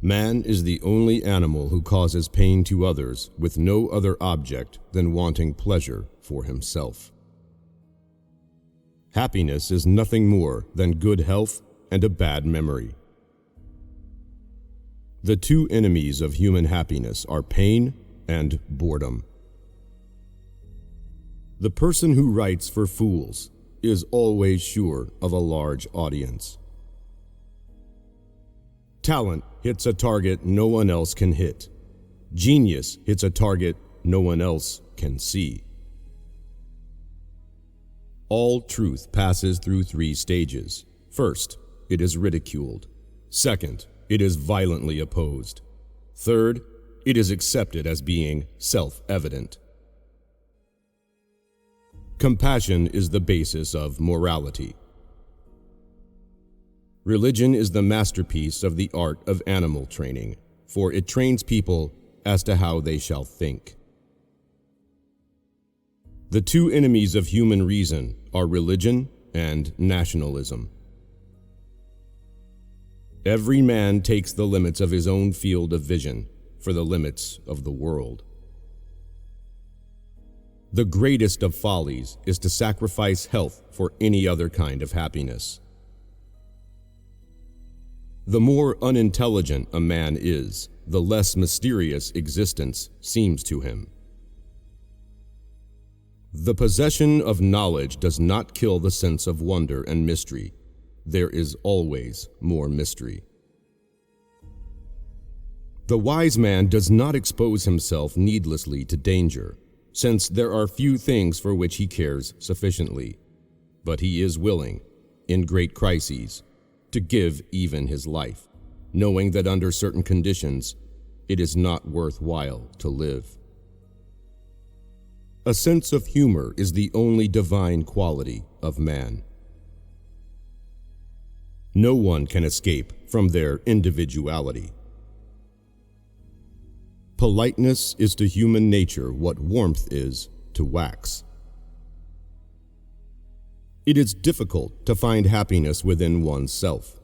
Man is the only animal who causes pain to others with no other object than wanting pleasure for himself. Happiness is nothing more than good health and a bad memory. The two enemies of human happiness are pain and boredom. The person who writes for fools is always sure of a large audience. Talent hits a target no one else can hit. Genius hits a target no one else can see. All truth passes through three stages. First, it is ridiculed. Second, it is violently opposed. Third, it is accepted as being self-evident. Compassion is the basis of morality. Religion is the masterpiece of the art of animal training, for it trains people as to how they shall think. The two enemies of human reason are religion and nationalism. Every man takes the limits of his own field of vision for the limits of the world. The greatest of follies is to sacrifice health for any other kind of happiness. The more unintelligent a man is, the less mysterious existence seems to him. The possession of knowledge does not kill the sense of wonder and mystery. There is always more mystery. The wise man does not expose himself needlessly to danger, since there are few things for which he cares sufficiently, but he is willing, in great crises, to give even his life, knowing that under certain conditions, it is not worthwhile to live. A sense of humor is the only divine quality of man. No one can escape from their individuality. Politeness is to human nature what warmth is to wax. It is difficult to find happiness within oneself,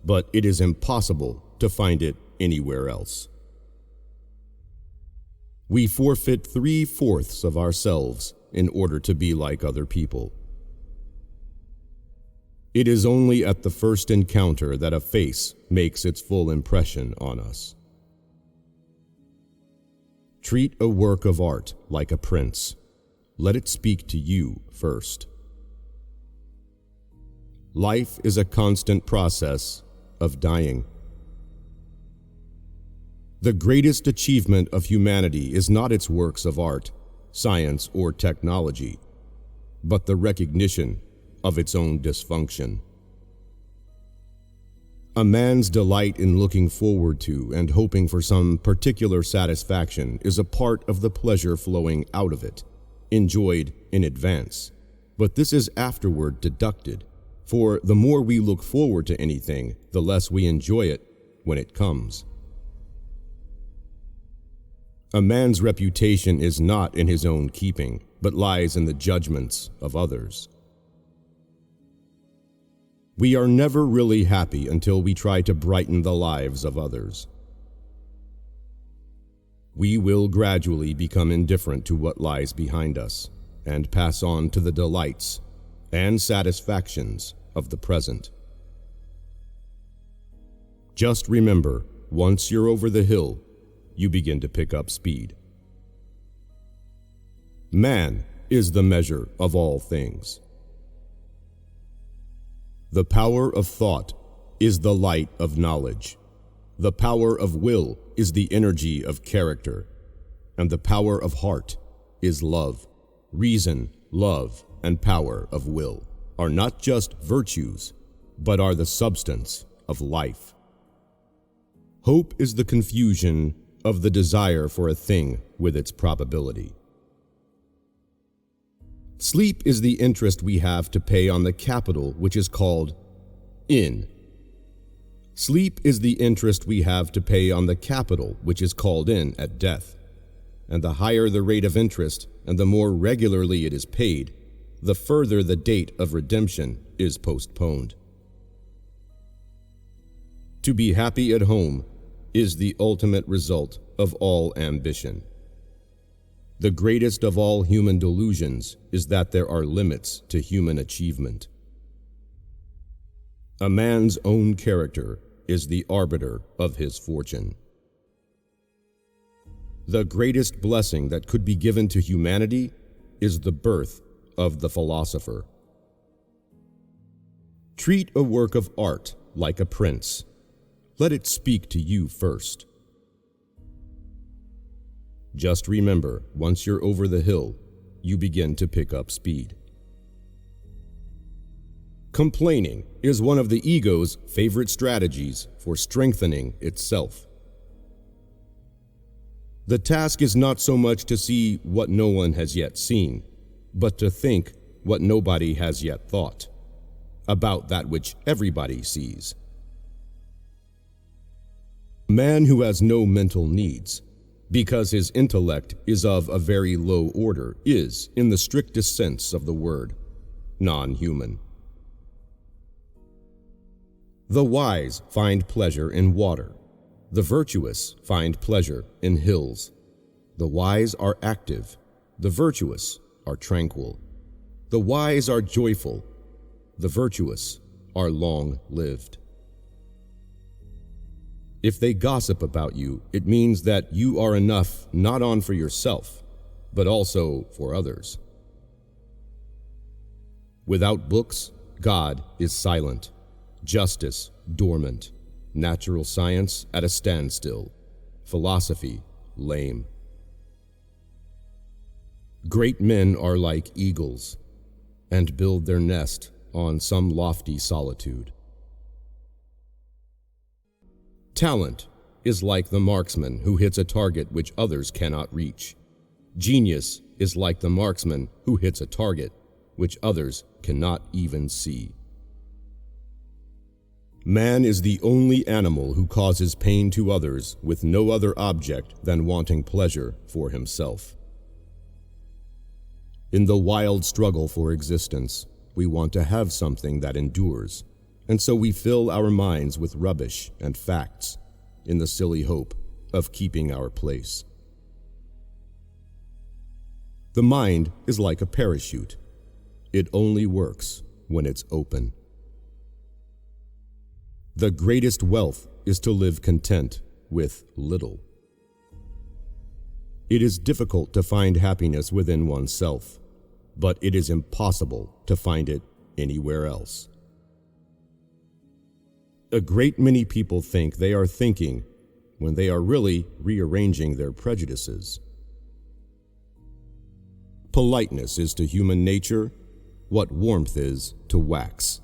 but it is impossible to find it anywhere else. We forfeit 3/4 of ourselves in order to be like other people. It is only at the first encounter that a face makes its full impression on us. Treat a work of art like a prince. Let it speak to you first. Life is a constant process of dying. The greatest achievement of humanity is not its works of art, science, or technology, but the recognition of its own dysfunction. A man's delight in looking forward to and hoping for some particular satisfaction is a part of the pleasure flowing out of it, enjoyed in advance, but this is afterward deducted. For the more we look forward to anything, the less we enjoy it when it comes. A man's reputation is not in his own keeping, but lies in the judgments of others. We are never really happy until we try to brighten the lives of others. We will gradually become indifferent to what lies behind us and pass on to the delights and satisfactions of the present. Just remember, once you're over the hill, you begin to pick up speed. Man is the measure of all things. The power of thought is the light of knowledge. The power of will is the energy of character. And the power of heart is love. Reason, love, and power of will are not just virtues, but are the substance of life. Hope is the confusion of the desire for a thing with its probability. Sleep is the interest we have to pay on the capital which is called in. Sleep is the interest we have to pay on the capital which is called in at death. And the higher the rate of interest and the more regularly it is paid, the further the date of redemption is postponed. To be happy at home is the ultimate result of all ambition. The greatest of all human delusions is that there are limits to human achievement. A man's own character is the arbiter of his fortune. The greatest blessing that could be given to humanity is the birth of the philosopher. Treat a work of art like a prince. Let it speak to you first. Just remember, once you're over the hill, you begin to pick up speed. Complaining is one of the ego's favorite strategies for strengthening itself. The task is not so much to see what no one has yet seen, but to think what nobody has yet thought, about that which everybody sees. A man who has no mental needs, because his intellect is of a very low order, is, in the strictest sense of the word, non-human. The wise find pleasure in water. The virtuous find pleasure in hills. The wise are active. The virtuous are tranquil. The wise are joyful. The virtuous are long-lived. If they gossip about you, it means that you are enough not on for yourself, but also for others. Without books, God is silent, justice dormant, natural science at a standstill, philosophy lame. Great men are like eagles, and build their nest on some lofty solitude. Talent is like the marksman who hits a target which others cannot reach. Genius is like the marksman who hits a target which others cannot even see. Man is the only animal who causes pain to others with no other object than wanting pleasure for himself. In the wild struggle for existence, we want to have something that endures, and so we fill our minds with rubbish and facts in the silly hope of keeping our place. The mind is like a parachute. It only works when it's open. The greatest wealth is to live content with little. It is difficult to find happiness within oneself, but it is impossible to find it anywhere else. A great many people think they are thinking when they are really rearranging their prejudices. Politeness is to human nature what warmth is to wax.